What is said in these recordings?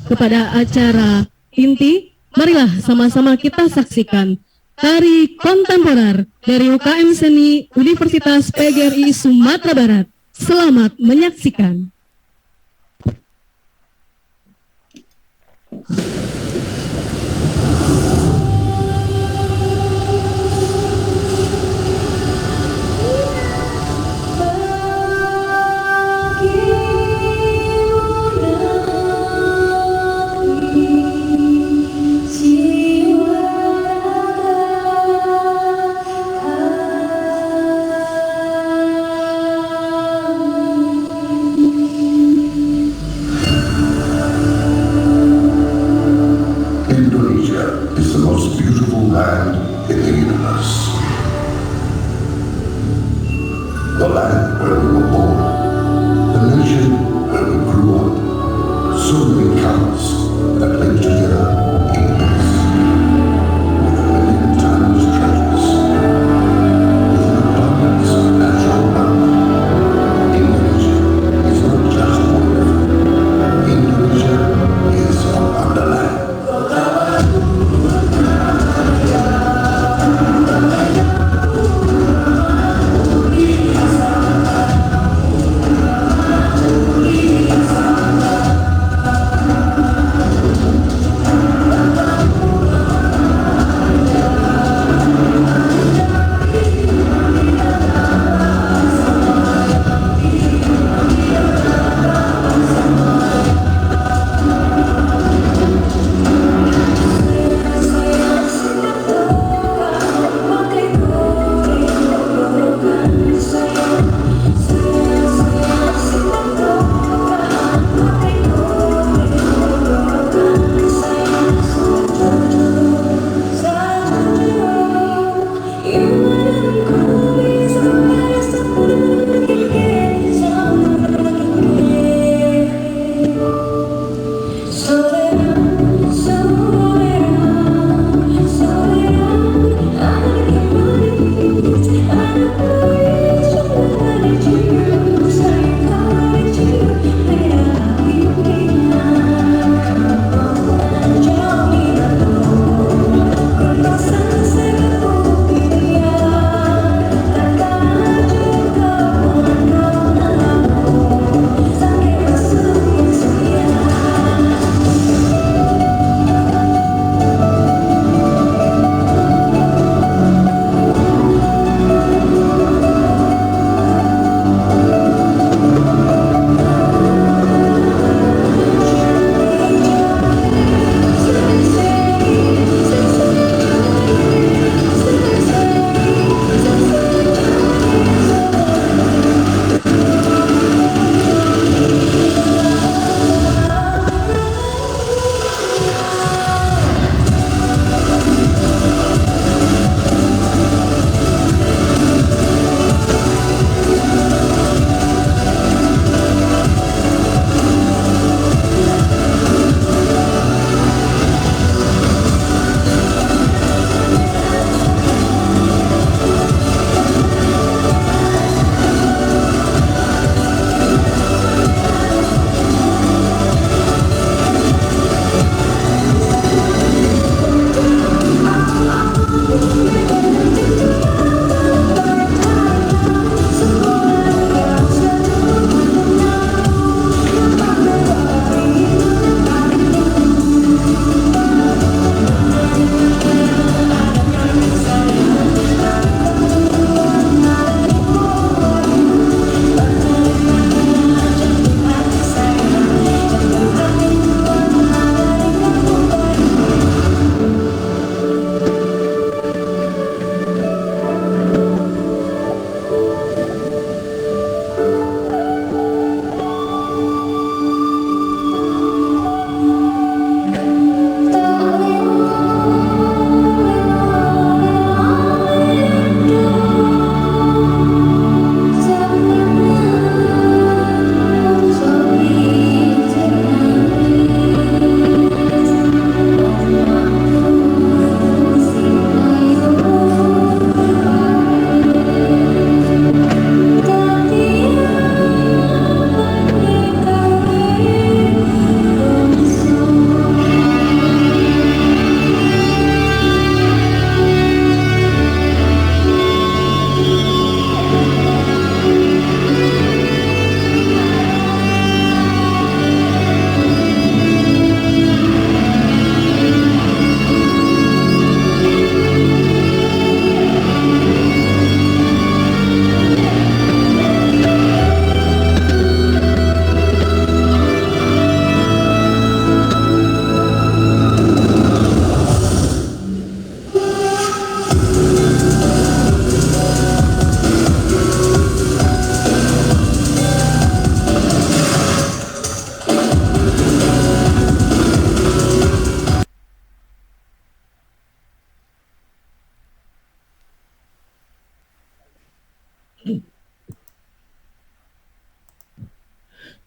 kepada acara inti, marilah sama-sama kita saksikan tari kontemporer dari UKM Seni Universitas PGRI Sumatera Barat. Selamat menyaksikan.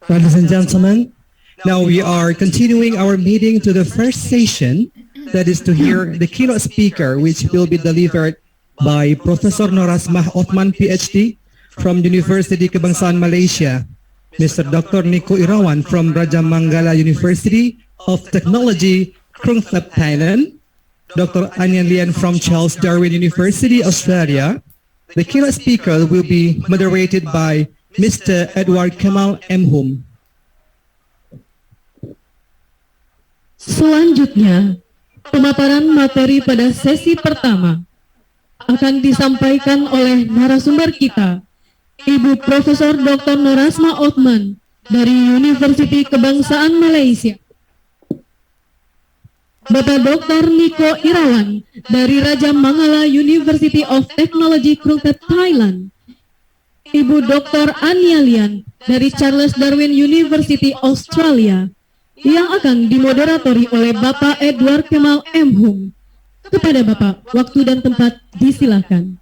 Ladies and gentlemen, now we are continuing our meeting to the first session, that is to hear the keynote speaker, which will be delivered by Professor Norasmah Othman, PhD, from University Kebangsaan Malaysia, Mr. Dr. Niko Irawan from Raja Manggala University of Technology, Krungthep, Thailand, Dr. Ania Lian from Charles Darwin University, Australia. The keynote speaker will be moderated by Mr. Edward Kemal M. Selanjutnya, pemaparan materi pada sesi pertama akan disampaikan oleh narasumber kita, Ibu Profesor Dr. Norasmah Othman dari Universiti Kebangsaan Malaysia, Bapak Dr. Niko Irawan dari Raja Manggala University of Technology, Krungthep, Thailand, Ibu Dr. Ania Lian dari Charles Darwin University, Australia, yang akan dimoderatori oleh Bapak Edward Kemal M. Kepada Bapak, waktu dan tempat disilakan.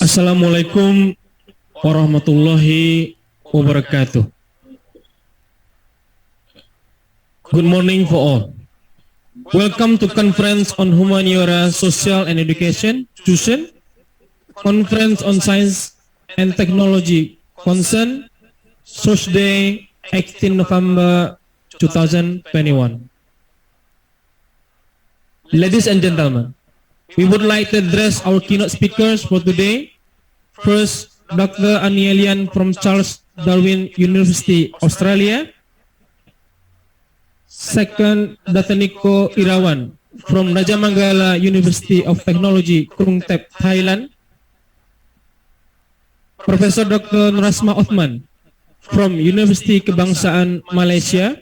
Assalamualaikum warahmatullahi wabarakatuh. Good morning for all. Welcome to Conference on Humaniora, Social and Education, Tuition, Conference on Science and Technology, Concern, Thursday, 18 November 2021. Ladies and gentlemen, we would like to address our keynote speakers for today. First, Dr. Ania Lian from Charles Darwin University, Australia. Second, Dr. Niko Irawan from Raja Manggala University of Technology, Krungthep, Thailand. Professor Dr. Norasmah Othman from University Kebangsaan Malaysia.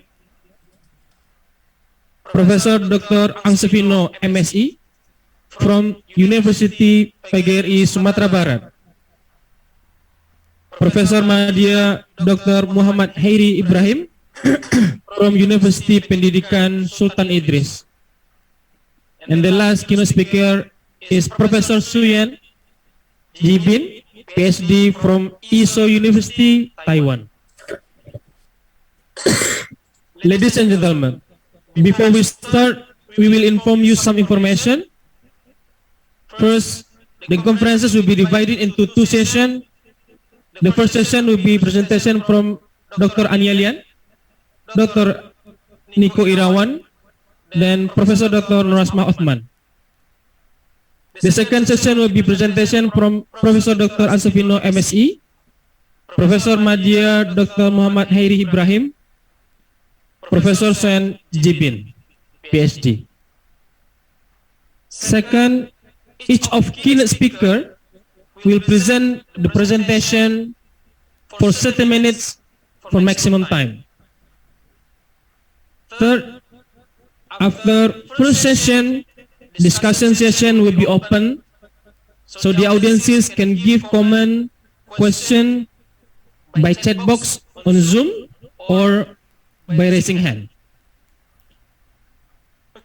Professor Dr. Angsevino, MSI, from University PGRI, Sumatera Barat. Professor Madya Dr. Muhammad Hairi Ibrahim from University Pendidikan Sultan Idris. And the last keynote speaker is Professor Suyan Jibin, PhD from ISO University, Taiwan. Ladies and gentlemen, before we start, we will inform you some information. First, the conferences will be divided into two sessions. The first session will be presentation from Dr. Ania Lian, Dr. Niko Irawan, then Professor Dr. Norasmah Othman. The second session will be presentation from Professor Dr. Angsevino, MSI, Professor Madya Dr. Muhammad Hairi Ibrahim, Professor Suyan Jibin, PhD. Second, each of keynote speaker will present the presentation for 30 minutes for maximum time. Third, after first session, discussion session will be open, so the audiences can give comment, question by chat box on Zoom or by raising hand.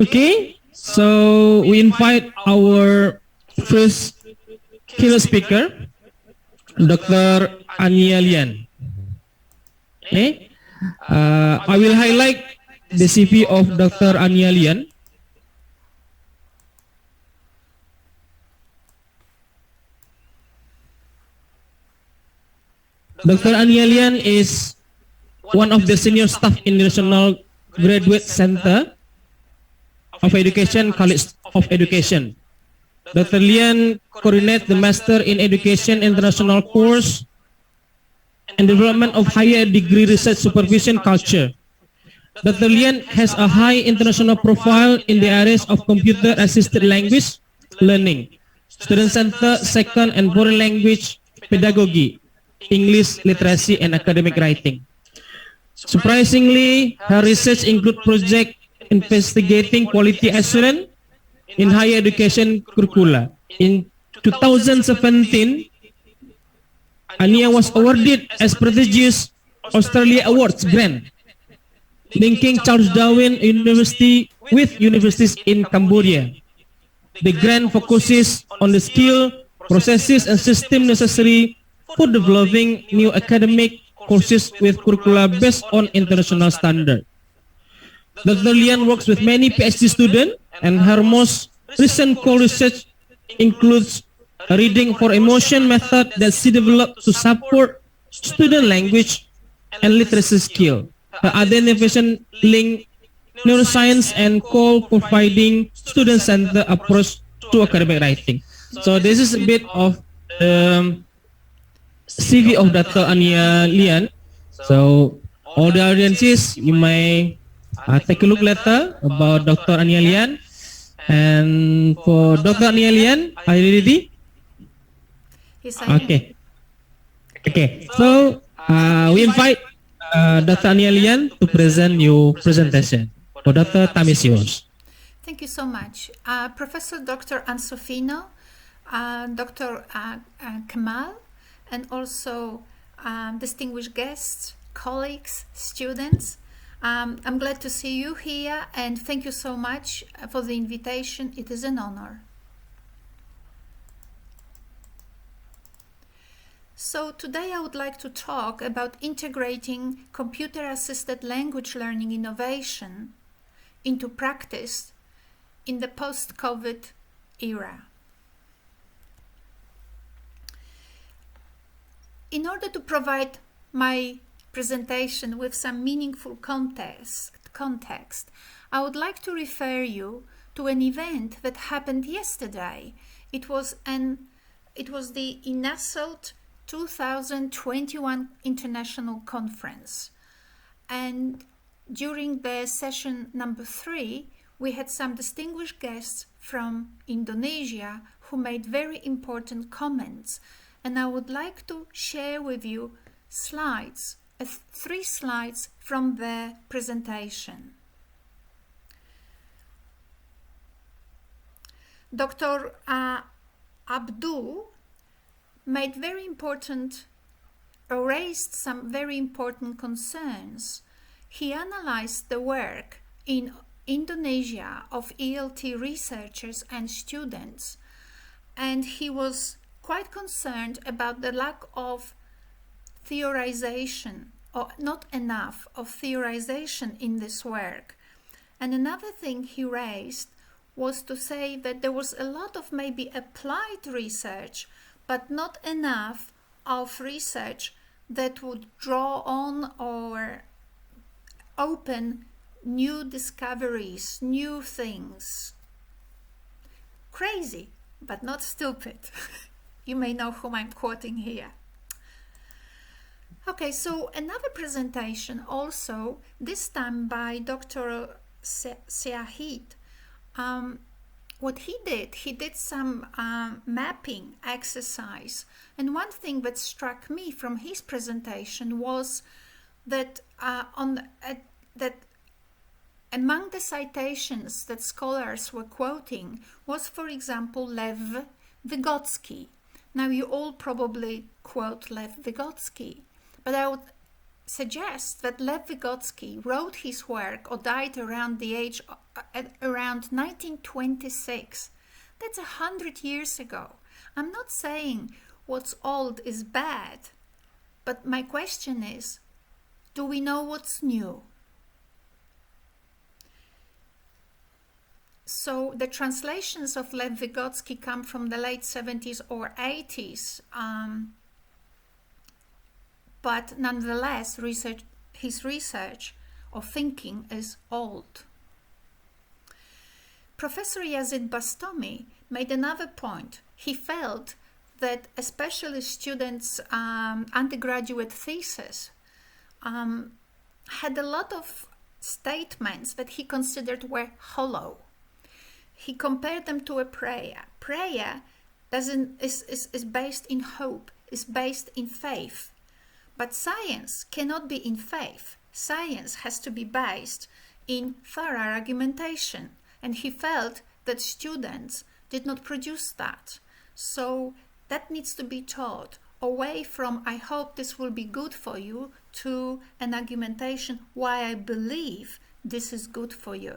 Okay, so we invite our first keynote speaker, Dr. Ania Lian. Okay, I will highlight the CV of Dr. Ania Lian. Dr. Ania Lian is one of the senior staff in the National Graduate Center of Education, College of Education. Dr. Lian coordinates the Master in Education International Course and Development of Higher Degree Research Supervision Culture. Dr. Lian has a high international profile in the areas of computer-assisted language learning, student center, second and foreign language pedagogy, English literacy, and academic writing. Surprisingly, her research includes projects investigating quality assurance, in higher education curricula. In 2017, Ania was awarded a prestigious Australia Awards grant, linking Charles Darwin University with universities in Cambodia. The grant focuses on the skill, processes, and system necessary for developing new academic courses with curricula based on international standards. Dr. Lian works with many PhD students, and her most recent core research includes a reading for emotion method that she developed to support student language and literacy skill. Her identification link neuroscience and providing student-centered approach to academic writing. So this is a bit of CV of Dr. Ania Lian. So all the audiences, you may take a look later about Dr. Ania Lian. And for Dr. Ania Lian, are you ready? Yes, I am. Okay. Okay. So we invite Dr. Ania Lian to present your presentation. For Dr. time is yours. Thank you so much. Professor Dr. Ansofino, Dr. Kamal, and also distinguished guests, colleagues, students. I'm glad to see you here, and thank you so much for the invitation. It is an honor. So today I would like to talk about integrating computer-assisted language learning innovation into practice in the post-COVID era. In order to provide my presentation with some meaningful context, I would like to refer you to an event that happened yesterday. It was the INASLT 2021 International Conference, and during the session number 3, we had some distinguished guests from Indonesia who made very important comments, and I would like to share with you slides, 3 slides from their presentation. Dr. Abdul raised some very important concerns. He analyzed the work in Indonesia of ELT researchers and students, and he was quite concerned about the lack of theorization, or not enough of theorization in this work. And another thing he raised was to say that there was a lot of maybe applied research, but not enough of research that would draw on or open new discoveries, new things. Crazy, but not stupid. You may know whom I'm quoting here. Okay, so another presentation also, this time by Dr. Syahid. What he did some mapping exercise, and one thing that struck me from his presentation was that that among the citations that scholars were quoting was, for example, Lev Vygotsky. Now, you all probably quote Lev Vygotsky, but I would suggest that Lev Vygotsky wrote his work or died around the age around 1926. That's 100 years ago. I'm not saying what's old is bad, but my question is, do we know what's new? So the translations of Lev Vygotsky come from the late 70s or 80s, but nonetheless, his research or thinking is old. Professor Yazid Bastami made another point. He felt that especially students' undergraduate thesis had a lot of statements that he considered were hollow. He compared them to a prayer. Prayer is based in hope, is based in faith. But science cannot be in faith. Science has to be based in thorough argumentation. And he felt that students did not produce that. So that needs to be taught away from, I hope this will be good for you, to an argumentation why I believe this is good for you.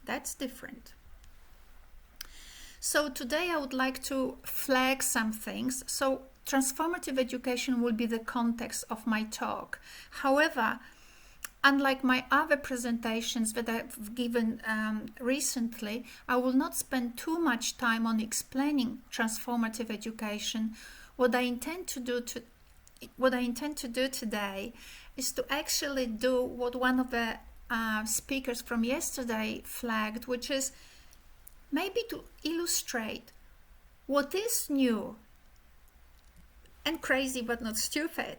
That's different. So today I would like to flag some things. So transformative education will be the context of my talk. However, unlike my other presentations that I've given recently, I will not spend too much time on explaining transformative education. What I intend to do today is to actually do what one of the speakers from yesterday flagged, which is maybe to illustrate what is new and crazy but not stupid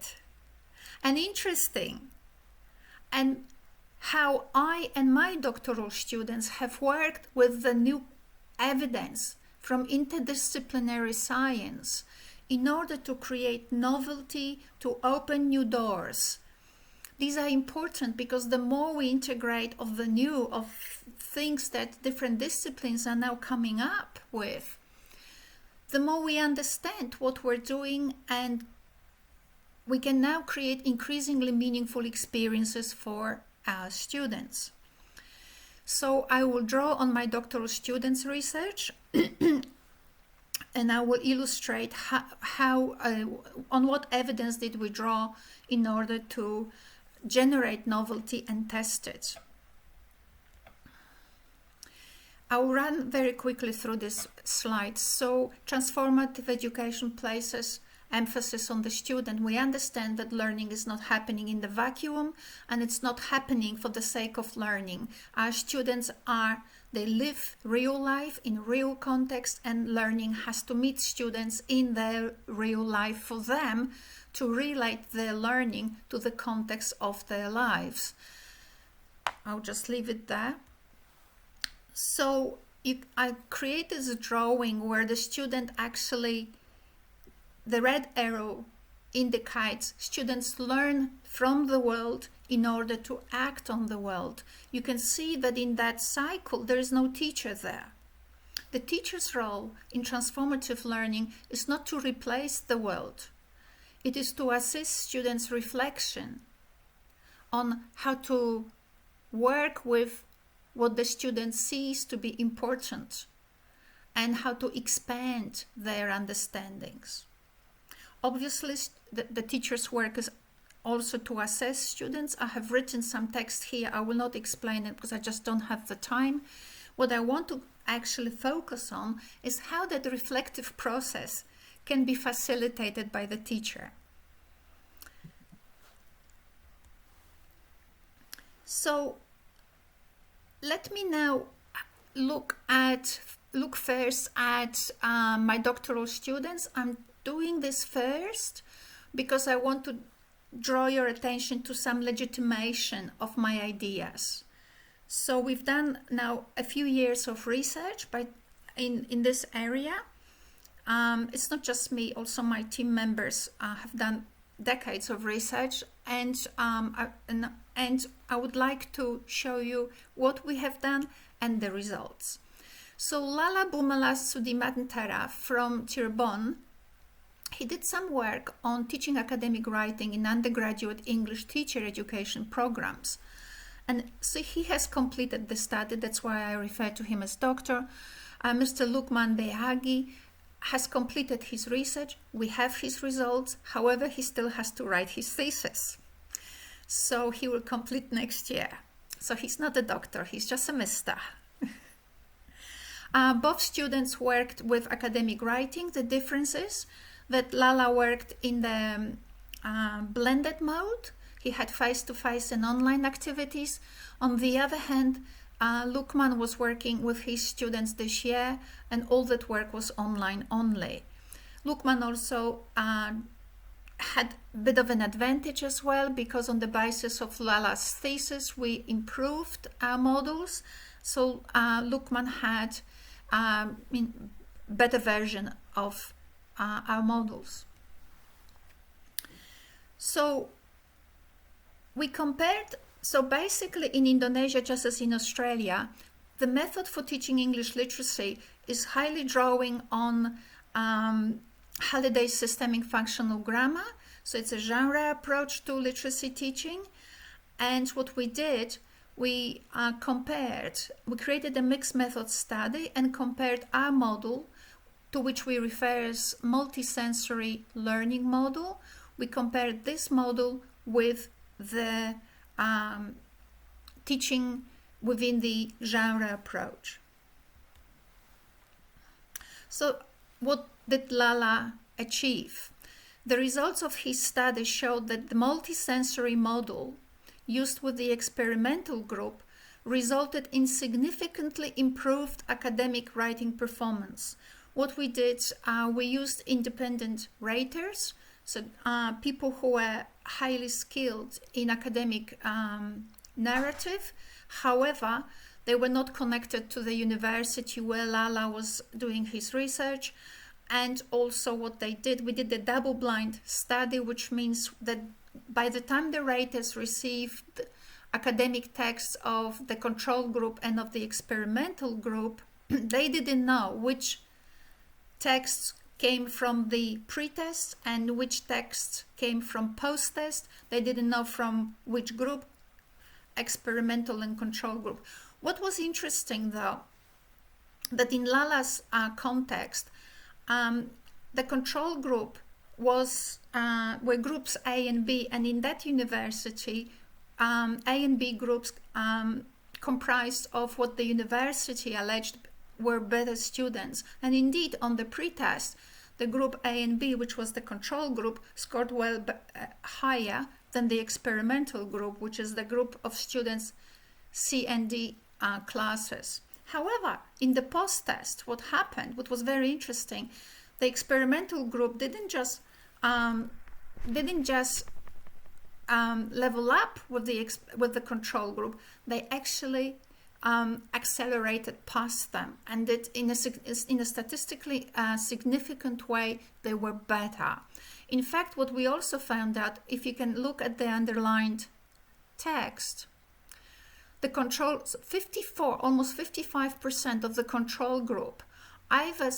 and interesting, and how I and my doctoral students have worked with the new evidence from interdisciplinary science in order to create novelty, to open new doors. These are important because the more we integrate of the new, of things that different disciplines are now coming up with, the more we understand what we're doing, and we can now create increasingly meaningful experiences for our students. So I will draw on my doctoral students' research and I will illustrate on what evidence did we draw in order to generate novelty and test it. I'll run very quickly through this slide. So transformative education places emphasis on the student. We understand that learning is not happening in the vacuum, and it's not happening for the sake of learning. Our students they live real life in real context, and learning has to meet students in their real life for them to relate their learning to the context of their lives. I'll just leave it there. So I created a drawing where the student actually, the red arrow indicates students learn from the world in order to act on the world. You can see that in that cycle there is no teacher there. The teacher's role in transformative learning is not to replace the world. It is to assist students' reflection on how to work with what the student sees to be important and how to expand their understandings. Obviously, the teacher's work is also to assess students. I have written some text here. I will not explain it because I just don't have the time. What I want to actually focus on is how that reflective process can be facilitated by the teacher. So let me now look first at my doctoral students. I'm doing this first because I want to draw your attention to some legitimation of my ideas. So we've done now a few years of research in this area. It's not just me, also my team members have done decades of research, and I would like to show you what we have done and the results. So Lala Bumala Sudimantara from Cirebon, he did some work on teaching academic writing in undergraduate English teacher education programs. And so he has completed the study, that's why I refer to him as doctor. Mr. Lukman Behagi has completed his research. We have his results. However, he still has to write his thesis. So he will complete next year. So he's not a doctor, he's just a mister. Both students worked with academic writing. The difference is that Lala worked in the blended mode. He had face-to-face and online activities. On the other hand, Lukman was working with his students this year, and all that work was online only. Lukman also had a bit of an advantage as well, because on the basis of Lala's thesis, we improved our models. So Lukman had a better version of our models. So we compared, so basically in Indonesia, just as in Australia, the method for teaching English literacy is highly drawing on Halliday's systemic functional grammar. So it's a genre approach to literacy teaching. And what we did, we created a mixed method study and compared our model, to which we refer as multisensory learning model. We compared this model with the teaching within the genre approach. So what did Lala achieve? The results of his study showed that the multisensory model used with the experimental group resulted in significantly improved academic writing performance. What we did, we used independent raters, so people who were highly skilled in academic narrative. However, they were not connected to the university where Lala was doing his research. And also what they did, we did a double-blind study, which means that by the time the raters received academic texts of the control group and of the experimental group, they didn't know which texts came from the pre-test and which texts came from post-test. They didn't know from which group, experimental and control group. What was interesting though, that in Lala's context, the control group were groups A and B, and in that university, A and B groups comprised of what the university alleged were better students. And indeed, on the pre-test, the group A and B, which was the control group, scored well higher than the experimental group, which is the group of students C and D classes. However, in the post-test, what happened, what was very interesting, the experimental group didn't just level up with the control group. They actually accelerated past them, and that in a statistically significant way, they were better. In fact, what we also found out, if you can look at the underlined text, the control, 54, almost 55% of the control group either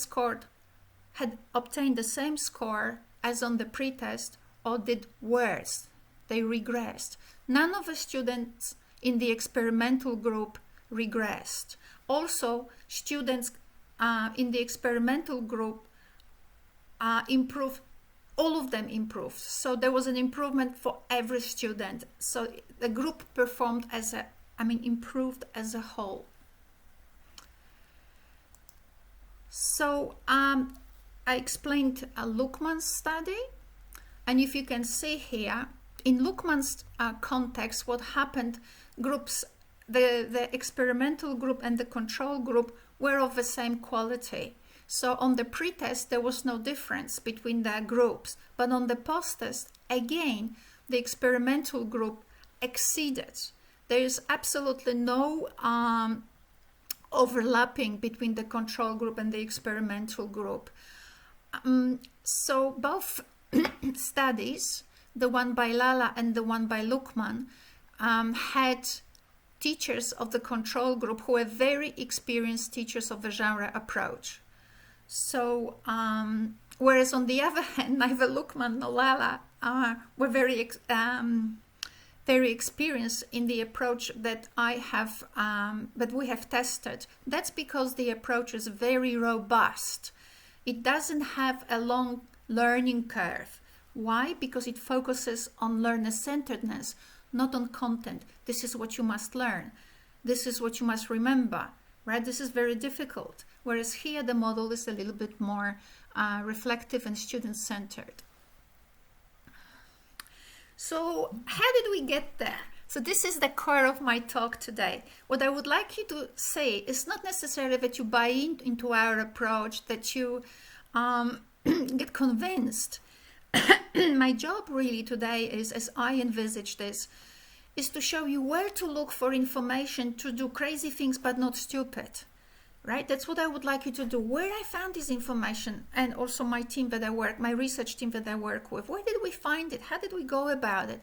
had obtained the same score as on the pretest or did worse. They regressed. None of the students in the experimental group regressed. Also, students in the experimental group improved. All of them improved. So there was an improvement for every student. So the group performed improved as a whole. So I explained Luckman's study, and if you can see here, in Luckman's context, what happened, groups, the experimental group and the control group were of the same quality. So on the pretest, there was no difference between the groups, but on the post-test, again, the experimental group exceeded. There is absolutely no overlapping between the control group and the experimental group. So both studies, the one by Lala and the one by Luckman, had teachers of the control group who were very experienced teachers of the genre approach. So, whereas on the other hand, neither Luckman nor Lala were very experienced in the approach that we have tested. That's because the approach is very robust. It doesn't have a long learning curve. Why? Because it focuses on learner-centeredness, not on content. This is what you must learn. This is what you must remember, right? This is very difficult. Whereas here the model is a little bit more reflective and student-centered. So how did we get there? So this is the core of my talk today. What I would like you to say is not necessarily that you buy into our approach, that you get convinced. My job really today is, as I envisage this, is to show you where to look for information to do crazy things but not stupid. Right? That's what I would like you to do. Where I found this information, and also my team that I work, my research team that I work with, where did we find it? How did we go about it?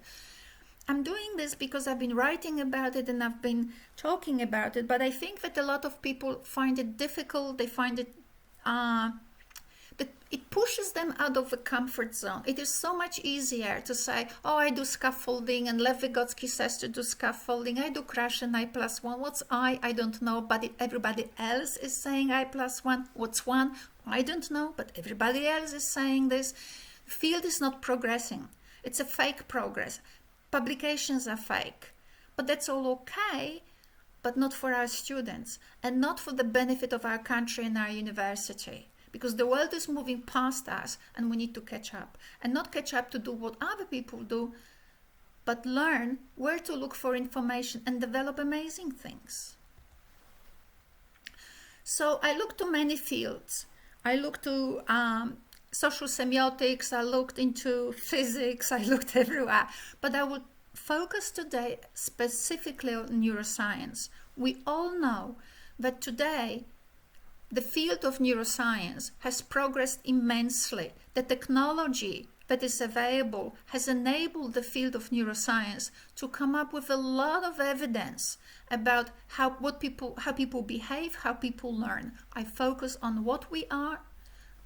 I'm doing this because I've been writing about it and I've been talking about it, but I think that a lot of people find it difficult. They find it that it pushes them out of the comfort zone. It is so much easier to say, oh, I do scaffolding, and Lev Vygotsky says to do scaffolding. I do crash and I+1. What's I? I don't know, but everybody else is saying I+1. What's 1? I don't know, but everybody else is saying this. The field is not progressing. It's a fake progress. Publications are fake. But that's all okay, but not for our students and not for the benefit of our country and our university. Because the world is moving past us and we need to catch up. And not catch up to do what other people do, but learn where to look for information and develop amazing things. So I looked to many fields. I looked to social semiotics, I looked into physics, I looked everywhere. But I would focus today specifically on neuroscience. We all know that today the field of neuroscience has progressed immensely. The technology that is available has enabled the field of neuroscience to come up with a lot of evidence about how people behave, how people learn. I focus on what we are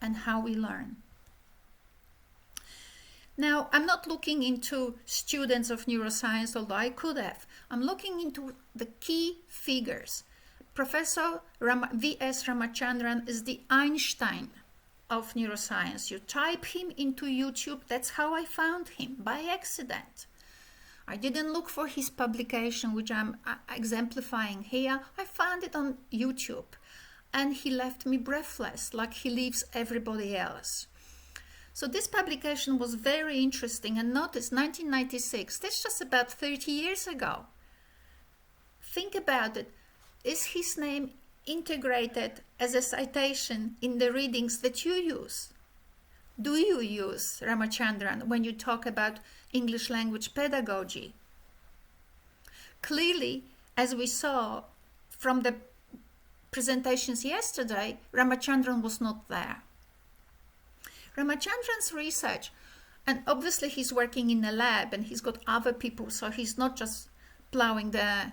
and how we learn. Now, I'm not looking into students of neuroscience, although I could have. I'm looking into the key figures. Professor V.S. Ramachandran is the Einstein of neuroscience. You type him into YouTube, that's how I found him, by accident. I didn't look for his publication, which I'm exemplifying here. I found it on YouTube. And he left me breathless, like he leaves everybody else. So this publication was very interesting. And notice, 1996, that's just about 30 years ago. Think about it. Is his name integrated as a citation in the readings that you use? Do you use Ramachandran when you talk about English language pedagogy? Clearly, as we saw from the presentations yesterday, Ramachandran was not there. Ramachandran's research, and obviously he's working in a lab and he's got other people, so he's not just plowing the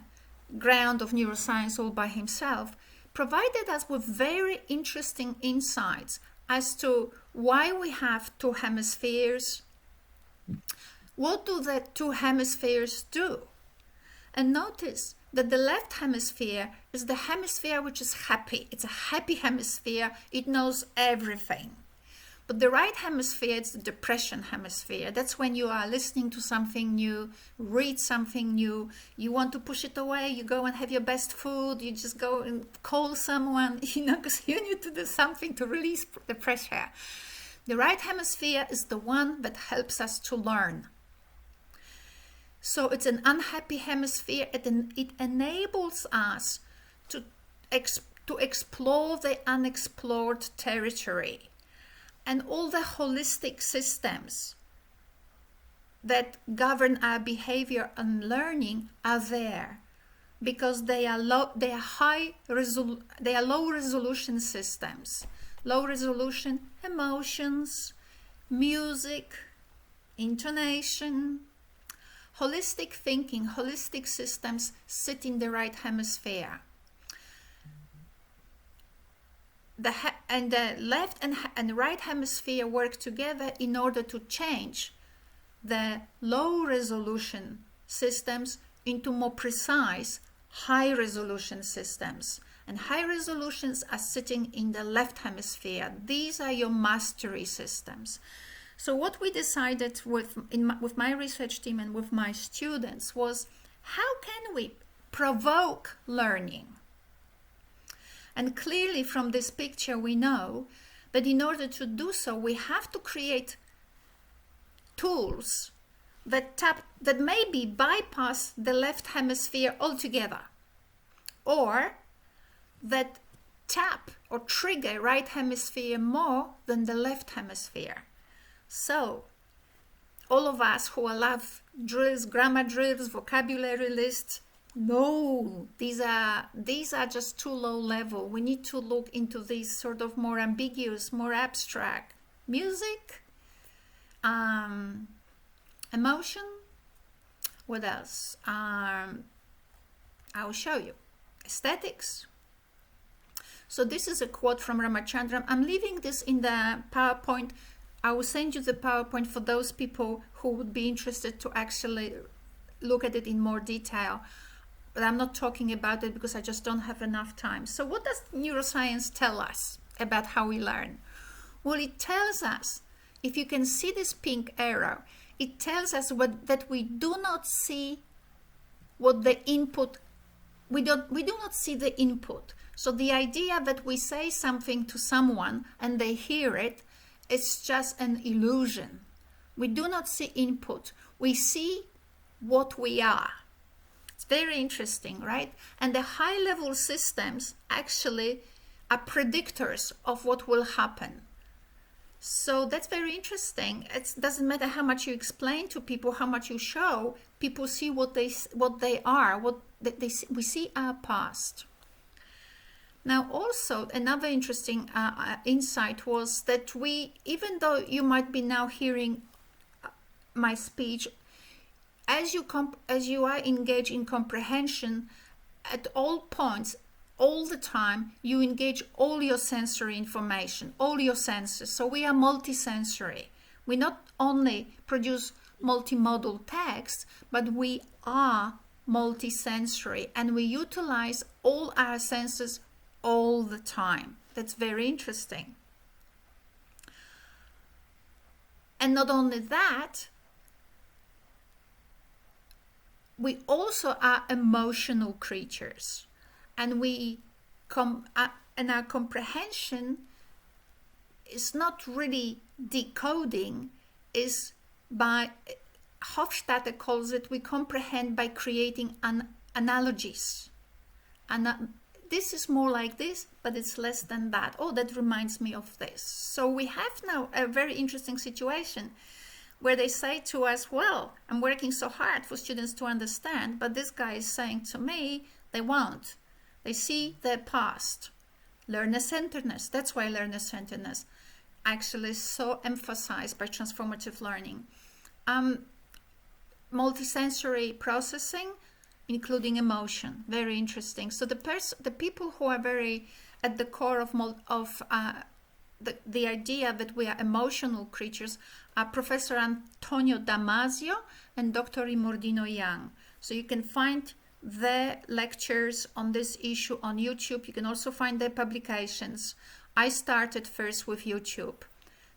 ground of neuroscience all by himself, provided us with very interesting insights as to why we have two hemispheres. What do the two hemispheres do? And notice that the left hemisphere is the hemisphere which is happy. It's a happy hemisphere. It knows everything. But the right hemisphere is the depression hemisphere. That's when you are listening to something new, read something new, you want to push it away, you go and have your best food, you just go and call someone, because you need to do something to release the pressure. The right hemisphere is the one that helps us to learn. So it's an unhappy hemisphere. It enables us to explore the unexplored territory. And all the holistic systems that govern our behavior and learning are there, because they are low resolution systems. Low resolution emotions, music, intonation. Holistic thinking, holistic systems sit in the right hemisphere. And the left and right hemisphere work together in order to change the low resolution systems into more precise high resolution systems. And high resolutions are sitting in the left hemisphere. These are your mastery systems. So what we decided with my research team and with my students was, how can we provoke learning? And clearly from this picture we know that in order to do so, we have to create tools that maybe bypass the left hemisphere altogether, or that tap or trigger right hemisphere more than the left hemisphere. So all of us who love drills, grammar drills, vocabulary lists, no, these are just too low level. We need to look into these sort of more ambiguous, more abstract music, emotion, What else? I will show you. Aesthetics. So this is a quote from Ramachandran. I'm leaving this in the PowerPoint. I will send you the PowerPoint for those people who would be interested to actually look at it in more detail. But I'm not talking about it because I just don't have enough time. So what does neuroscience tell us about how we learn? Well, it tells us, if you can see this pink arrow, it tells us that we do not see what the input, we do not see the input. So the idea that we say something to someone and they hear it, it's just an illusion. We do not see input. We see what we are. It's very interesting, right? And the high-level systems actually are predictors of what will happen. So that's very interesting. It doesn't matter how much you explain to people, how much you show, people see what they are, we see our past. Now also another interesting insight was that even though you might be now hearing my speech, as you are engaged in comprehension, at all points, all the time, you engage all your sensory information, all your senses. So we are multisensory. We not only produce multimodal text, but we are multisensory, and we utilize all our senses all the time. That's very interesting. And not only that, we also are emotional creatures, and and our comprehension is not really decoding, is by, Hofstadter calls it, we comprehend by creating analogies. And this is more like this, but it's less than that. Oh, that reminds me of this. So we have now a very interesting situation where they say to us, well, I'm working so hard for students to understand, but this guy is saying to me, they won't. They see their past. Learner-centeredness. That's why learner-centeredness actually is so emphasized by transformative learning. Multisensory processing, including emotion. Very interesting. So the people who are very at the core of the idea that we are emotional creatures are Professor Antonio Damasio and Dr. Imordino Yang. So you can find their lectures on this issue on YouTube. You can also find their publications. I started first with YouTube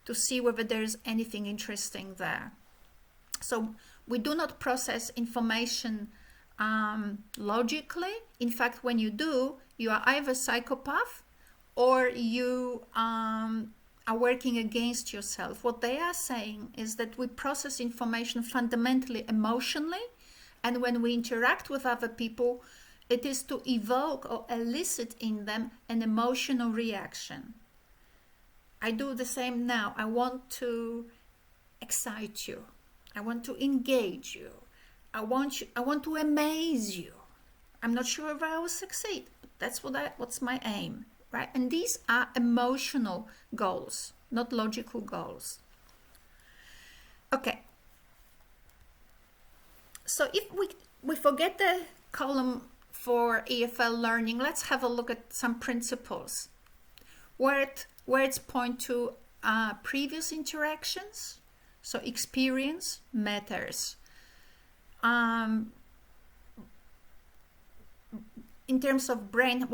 to see whether there's anything interesting there. So we do not process information logically. In fact, when you do, you are either psychopath or you are working against yourself. What they are saying is that we process information fundamentally emotionally, and when we interact with other people, it is to evoke or elicit in them an emotional reaction. I do the same now. I want to excite you. I want to engage you. I want to amaze you. I'm not sure if I will succeed, but that's what's my aim, right? And these are emotional goals, not logical goals. Okay. So if we forget the column for EFL learning, let's have a look at some principles where it's point to previous interactions. So experience matters. In terms of brain,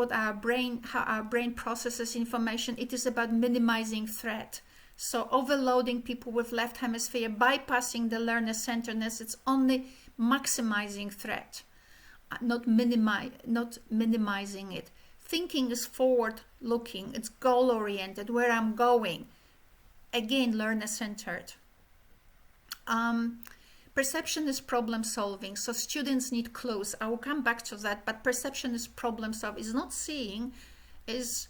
how our brain processes information, it is about minimizing threat. So overloading people with left hemisphere, bypassing the learner-centeredness, it's only maximizing threat, not minimizing it. Thinking is forward-looking, it's goal-oriented, where I'm going. Again, learner-centered. Perception is problem solving, so students need clues. I will come back to that, but perception is problem solving. Is not seeing, is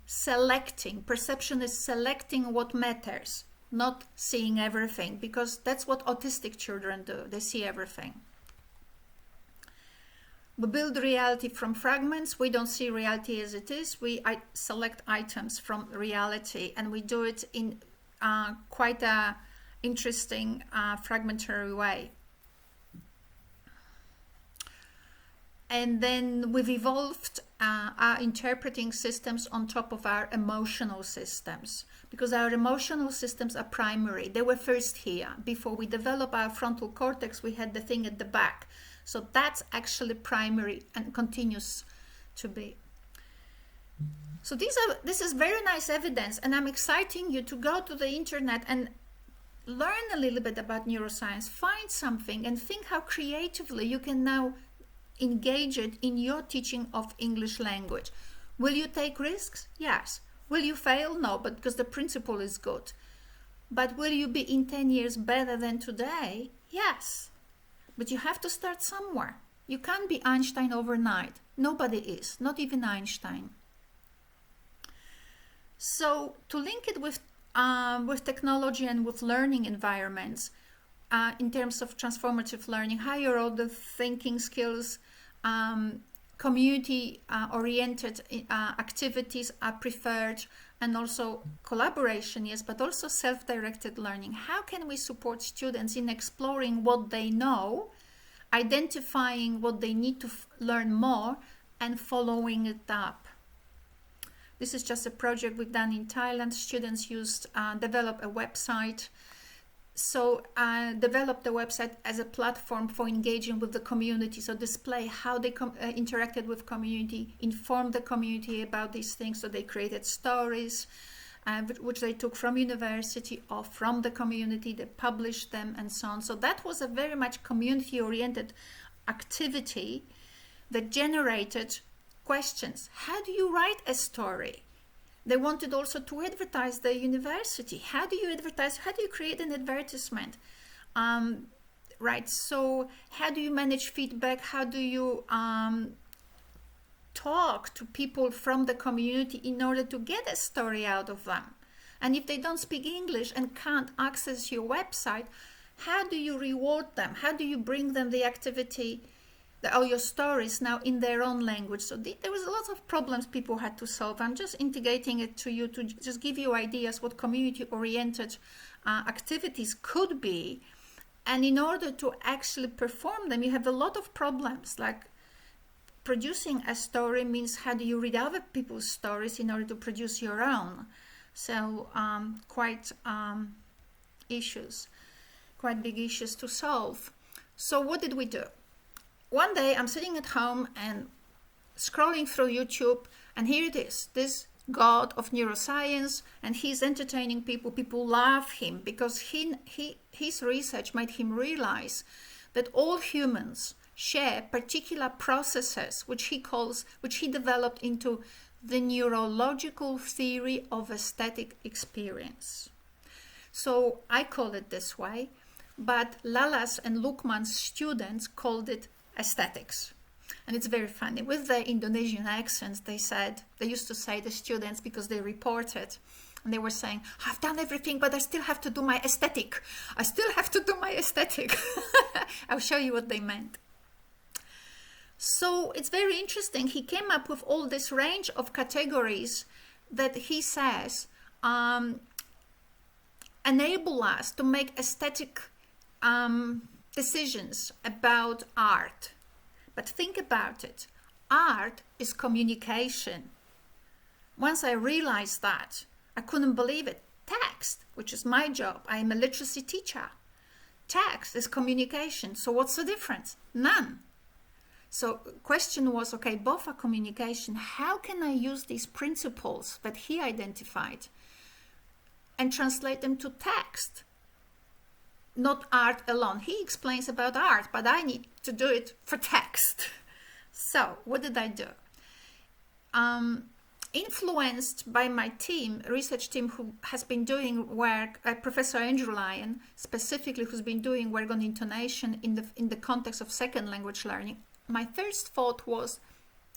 selecting. Perception is selecting what matters, not seeing everything, because that's what autistic children do. They see everything. We build reality from fragments. We don't see reality as it is. I select items from reality, and we do it in quite a interesting fragmentary way. And then we've evolved our interpreting systems on top of our emotional systems, because our emotional systems are primary. They were first here. Before we develop our frontal cortex, we had the thing at the back. So that's actually primary and continues to be. So this is very nice evidence, and I'm exciting you to go to the internet and learn a little bit about neuroscience, find something, and think how creatively you can now engage it in your teaching of English language. Will you take risks? Yes. Will you fail? No, but because the principle is good. But will you be in 10 years better than today? Yes. But you have to start somewhere. You can't be Einstein overnight. Nobody is, not even Einstein. So to link it with technology and with learning environments, in terms of transformative learning, higher order thinking skills, community-oriented activities are preferred, and also collaboration, yes, but also self-directed learning. How can we support students in exploring what they know, identifying what they need to learn more, and following it up? This is just a project we've done in Thailand. Students developed a website. So developed the website as a platform for engaging with the community. So display how they interacted with community, informed the community about these things. So they created stories, which they took from university or from the community. They published them and so on. So that was a very much community-oriented activity that generated questions. How do you write a story? They wanted also to advertise the university. How do you advertise? How do you create an advertisement? Right, so how do you manage feedback? How do you talk to people from the community in order to get a story out of them? And if they don't speak English and can't access your website, how do you reward them? How do you bring them the activity or your stories now in their own language? So there was a lot of problems people had to solve. I'm just integrating it to you to just give you ideas what community-oriented activities could be. And in order to actually perform them, you have a lot of problems. Like producing a story means how do you read other people's stories in order to produce your own? So quite big issues to solve. So what did we do? One day I'm sitting at home and scrolling through YouTube, and here it is, this god of neuroscience, and he's entertaining people. People love him because his research made him realize that all humans share particular processes, which he developed into the neurological theory of aesthetic experience. So I call it this way, but Lala's and Lukman's students called it aesthetics. And it's very funny. With the Indonesian accents, they used to say, the students, because they reported, and they were saying, I've done everything, but I still have to do my aesthetic. I still have to do my aesthetic. I'll show you what they meant. So it's very interesting. He came up with all this range of categories that he says enable us to make aesthetic decisions about art. But think about it. Art is communication. Once I realized that, I couldn't believe it. Text, which is my job, I am a literacy teacher. Text is communication. So what's the difference? None. So question was, okay, both are communication. How can I use these principles that he identified and translate them to text? Not art alone. He explains about art, but I need to do it for text. So what did I do? Influenced by my team, research team, who has been doing work, Professor Ania Lian specifically, who's been doing work on intonation in the context of second language learning, my first thought was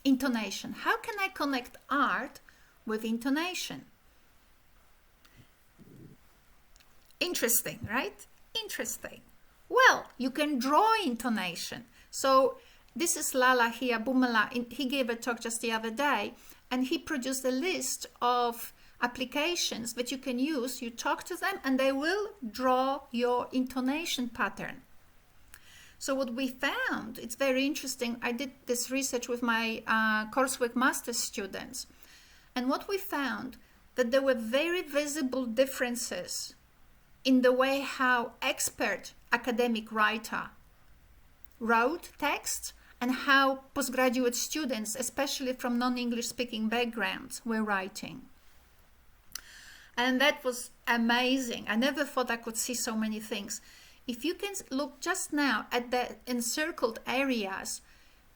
intonation. How can I connect art with intonation? Interesting, right? Interesting. Well, you can draw intonation. So this is Lala here, Bumala. He gave a talk just the other day, and he produced a list of applications that you can use. You talk to them and they will draw your intonation pattern. So what we found, it's very interesting. I did this research with my coursework master's students. And what we found, that there were very visible differences in the way how expert academic writer wrote texts and how postgraduate students, especially from non-English speaking backgrounds, were writing. And that was amazing. I never thought I could see so many things. If you can look just now at the encircled areas,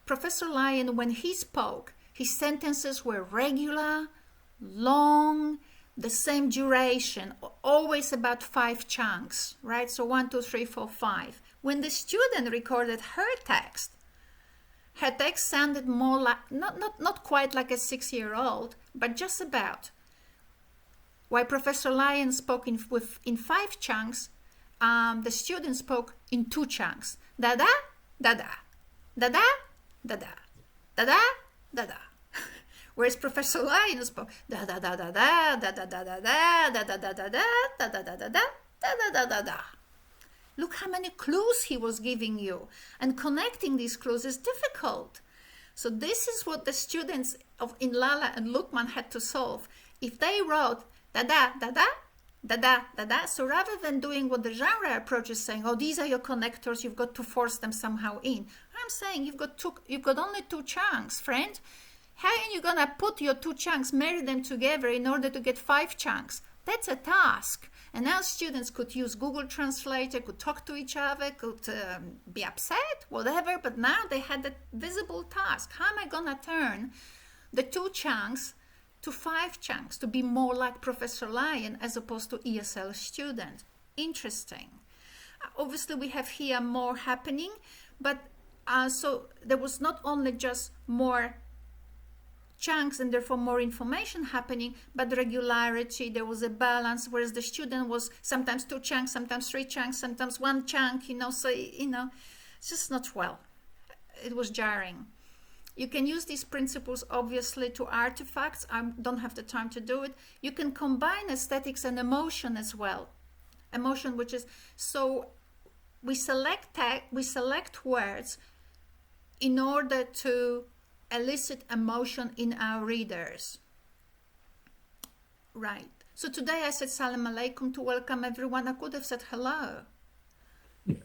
Professor Lian, when he spoke, his sentences were regular, long, the same duration, always about 5 chunks, right? So 1, 2, 3, 4, 5. When the student recorded her text sounded more like, not quite like a 6-year-old, but just about. While Professor Lian spoke in 5 chunks, the student spoke in 2 chunks. Da-da, da-da, da-da, da-da, da-da, da-da. Whereas Professor Lian spoke da-da-da-da-da, da-da-da-da-da, da-da-da-da-da, da-da-da-da-da, da-da-da-da-da. Look how many clues he was giving you. And connecting these clues is difficult. So this is what the students in Lala and Lukman had to solve. If they wrote da-da, da-da, da-da, da-da, so rather than doing what the genre approach is saying, oh, these are your connectors, you've got to force them somehow in. I'm saying you've got only 2 chunks, friend. How are you gonna put your 2 chunks, marry them together in order to get 5 chunks? That's a task. And now students could use Google Translator, could talk to each other, could be upset, whatever, but now they had a visible task. How am I gonna turn the 2 chunks to 5 chunks to be more like Professor Lian as opposed to ESL student? Interesting. Obviously we have here more happening, but so there was not only just more chunks and therefore more information happening, but regularity, there was a balance, whereas the student was sometimes 2 chunks, sometimes 3 chunks, sometimes 1 chunk, so, it's just not well. It was jarring. You can use these principles, obviously, to artifacts. I don't have the time to do it. You can combine aesthetics and emotion as well. Emotion, which is, so we select words in order to elicit emotion in our readers. Right. So today I said Salam Alaikum to welcome everyone. I could have said hello.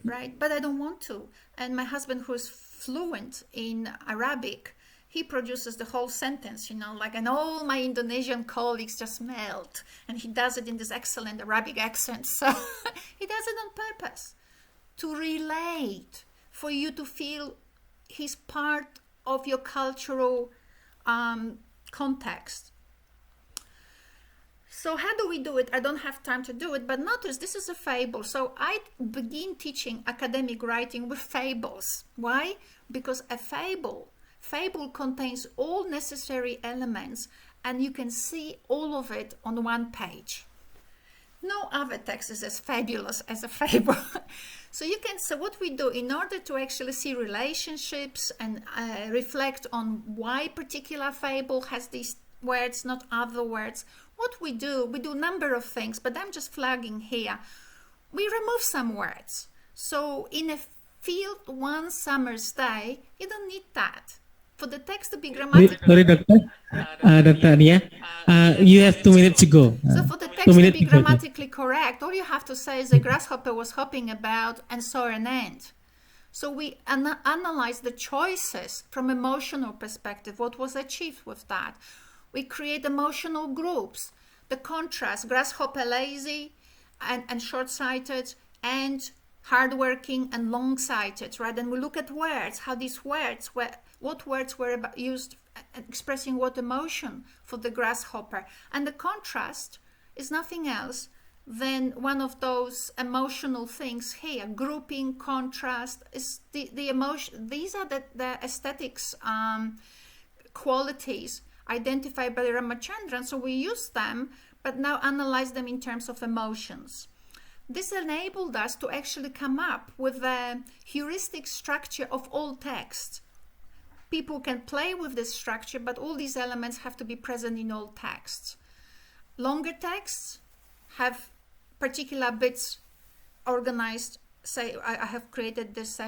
Right? But I don't want to. And my husband, who is fluent in Arabic, he produces the whole sentence, and all my Indonesian colleagues just melt. And he does it in this excellent Arabic accent. So he does it on purpose to relate, for you to feel he's part of your cultural context. So how do we do it? I don't have time to do it, but notice this is a fable. So I begin teaching academic writing with fables. Why? Because a fable contains all necessary elements and you can see all of it on one page. No other text is as fabulous as a fable. So what we do in order to actually see relationships and reflect on why particular fable has these words, not other words, what we do a number of things, but I'm just flagging here. We remove some words. So in a field one summer's day, you don't need that. For the text to be grammatical. Sorry, Doctor. Dr. Ania, you have 2 minutes to go. So for the text to be grammatically correct, all you have to say is a grasshopper was hopping about and saw an ant. So we analyze the choices from emotional perspective, what was achieved with that. We create emotional groups, the contrast, grasshopper lazy and short-sighted, and hardworking and long-sighted, right? And we look at words, how these words were, what words were used expressing what emotion for the grasshopper. And the contrast is nothing else than one of those emotional things here. Grouping, contrast, is the emotion. These are the aesthetics qualities identified by Ramachandran. So we use them, but now analyze them in terms of emotions. This enabled us to actually come up with a heuristic structure of all texts. People can play with this structure, but all these elements have to be present in all texts. Longer texts have particular bits organized say I have created this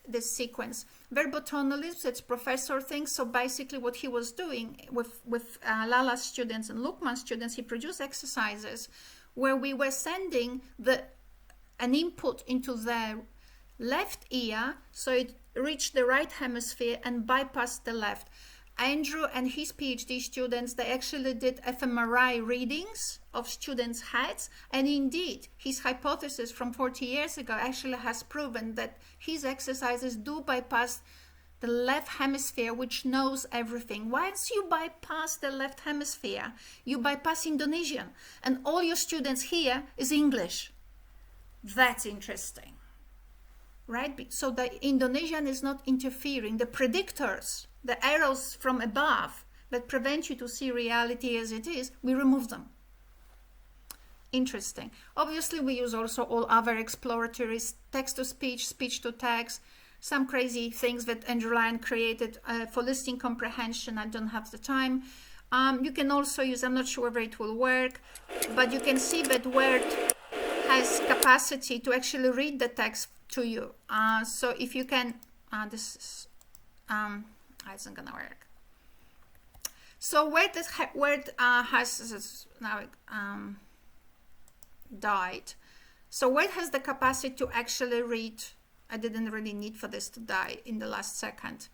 this sequence. Verbotonalism, it's professor things. So basically what he was doing with Lala's students and Lukman's students, he produced exercises where we were sending an input into their left ear, so it reached the right hemisphere and bypassed the left. Andrew and his PhD students, they actually did fMRI readings of students' heads, and indeed his hypothesis from 40 years ago actually has proven that his exercises do bypass the left hemisphere, which knows everything. Once you bypass the left hemisphere, you bypass Indonesian, and all your students here is English. That's interesting, right? So the Indonesian is not interfering. The predictors, the arrows from above that prevent you to see reality as it is, we remove them. Interesting. Obviously, we use also all other exploratory text-to-speech, speech-to-text, some crazy things that Andrew Lian created for listening comprehension. I don't have the time. You can also use, I'm not sure whether it will work, but you can see that Word has capacity to actually read the text to you. So if you can, this is, it's not gonna work. So Word has now died. So Word has the capacity to actually read. I didn't really need for this to die in the last second.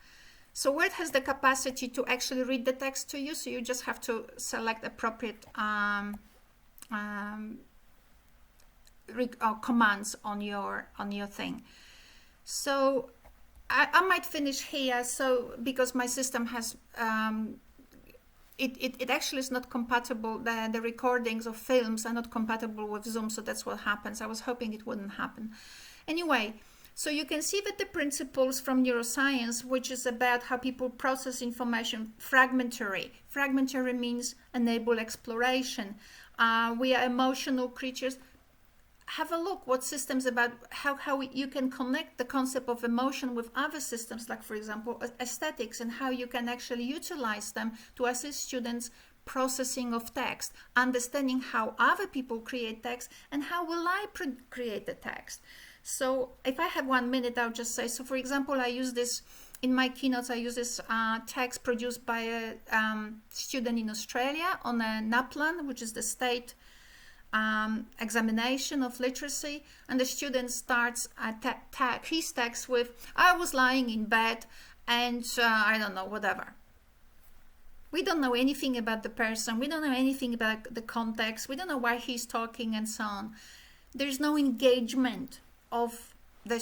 So Word has the capacity to actually read the text to you. So you just have to select appropriate commands on your thing. So I might finish here. So because my system has it actually is not compatible. The recordings of films are not compatible with Zoom, so that's what happens. I was hoping it wouldn't happen. Anyway, so you can see that the principles from neuroscience, which is about how people process information, fragmentary. Fragmentary means enable exploration. We are emotional creatures. Have a look what systems about how you can connect the concept of emotion with other systems, like for example aesthetics, and how you can actually utilize them to assist students processing of text, understanding how other people create text and how will I create the text. So if I have 1 minute, I'll just say, so for example, I use this in my keynotes, I use this text produced by a student in Australia on a NAPLAN, which is the state examination of literacy, and the student starts his text with, I was lying in bed and I don't know, whatever. We don't know anything about the person, we don't know anything about the context, we don't know why he's talking and so on. There's no engagement of the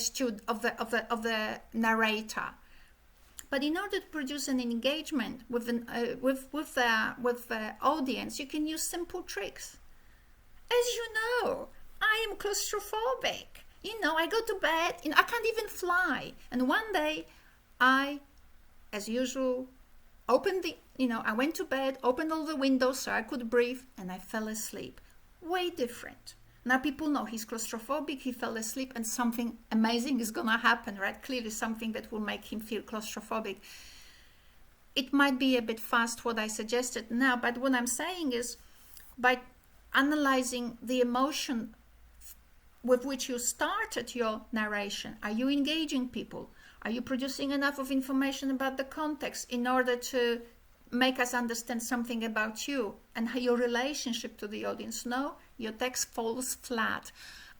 the narrator. But in order to produce an engagement with the audience, you can use simple tricks. As you know, I am claustrophobic. You know, I go to bed, I can't even fly. And one day, I, as usual, I went to bed, opened all the windows so I could breathe, and I fell asleep. Way different. Now people know he's claustrophobic, he fell asleep, and something amazing is gonna happen, right? Clearly something that will make him feel claustrophobic. It might be a bit fast what I suggested now, but what I'm saying is, by analyzing the emotion with which you started your narration, are you engaging people? Are you producing enough of information about the context in order to make us understand something about you and your relationship to the audience? No, your text falls flat.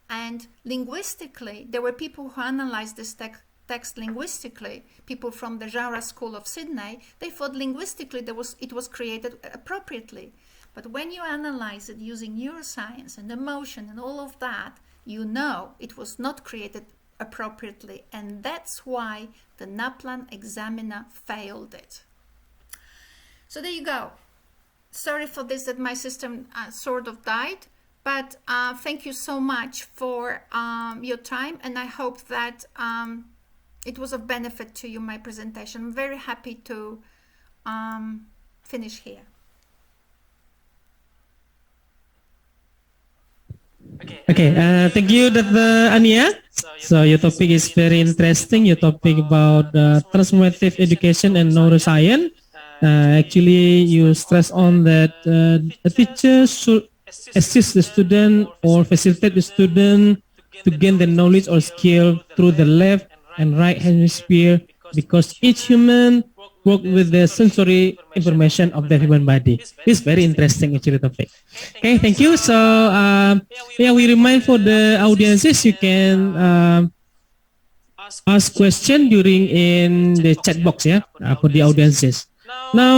And linguistically, there were people who analyzed this text linguistically, people from the Genre School of Sydney. They thought linguistically it was created appropriately. But when you analyze it using neuroscience and emotion and all of that, you know it was not created appropriately. And that's why the NAPLAN examiner failed it. So there you go. Sorry for this, that my system sort of died. But thank you so much for your time. And I hope that it was of benefit to you, my presentation. I'm very happy to finish here. Okay, thank you, Dr. Ania. So your topic is very interesting. Your topic about transformative education and neuroscience. Actually, you stress on that a teacher should assist the student or facilitate the student to gain the knowledge or skill through the left and right hemisphere, because each human work with the sensory information of the human body. This is very interesting actually topic. Okay, thank you. So yeah, we remind for the audiences, you can ask question during in the chat box, yeah, for the audiences. Now